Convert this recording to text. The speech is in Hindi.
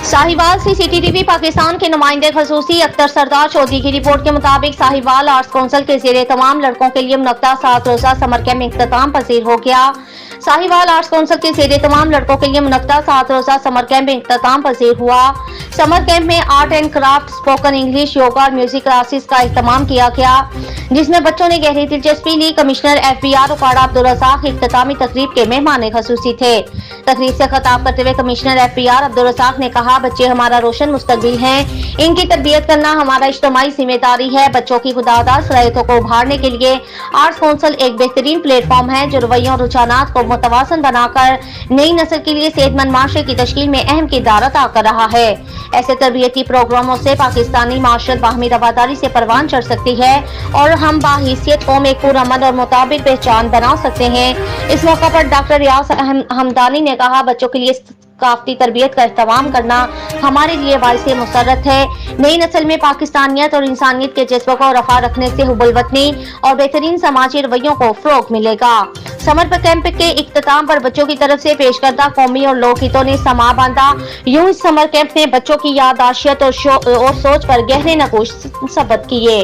साहिवाल से सीसीटीवी पाकिस्तान के नुमाइंदे खसूसी अख्तर सरदार चौधरी की रिपोर्ट के मुताबिक साहिवाल आर्ट्स काउंसिल के ज़रिए तमाम लड़कों के लिए मुनक्का 7 रोजा समर कैंप में इख्तिताम पसीर हो गया। साहिवाल आर्ट्स काउंसिल के ज़रिए तमाम लड़कों के लिए मुनक्का 7 रोजा समर कैंप में इख्तिताम पसीर हुआ। समर कैंप में art and craft, spoken English, yoga और म्यूजिक क्लासेस का इख्तिताम किया गया, जिसमें बच्चों ने गहरी दिलचस्पी ली। कमिश्नर FBI उकाड़ा अब्दुल रज़ाक इख्तितामी तकरीब के मेहमान खसूसी थे। तकरीब से खिताब करते हुए कमिश्नर FBI अब्दुल रज़ाक ने कहा, बच्चे हमारा रोशन मुस्तकबिल हैं, इनकी तरबियत करना हमारा इज्तिमाई जिम्मेदारी है। बच्चों की खुदादार सलाहियतों को उभारने के लिए आर्ट्स काउंसिल एक बेहतरीन प्लेटफॉर्म है, जो रवैयों और रुझानात को मुतवाज़न बनाकर नई नस्ल के लिए सेहतमंद माशरे की तश्कील में अहम किरदार अदा कर रहा है। ऐसे तरबियती प्रोग्रामों से पाकिस्तानी माशरत बाहमी रवादारी से परवान चढ़ सकती है और हम बाहिसियत कौम एक पुरअमन और मुताबिक पहचान बना सकते हैं। इस मौका पर डॉक्टर रियाज हमदानी ने कहा, बच्चों के लिए काफी तरबियत का इस्तेमाल करना हमारे लिए बाइसे मुसर्रत है। नई नस्ल में पाकिस्तानियत और इंसानियत के जज्बे को रफा रखने से हुबुल-वतनी और बेहतरीन समाजी रवैयों को फरोग मिलेगा। समर कैंप के इख्तिताम पर बच्चों की तरफ से पेश करदा कौमी और लोक गीतों ने समा बांधा। यूं इस समर कैंप ने बच्चों की याददाश्त और सोच पर गहरे नकूश सबत किए।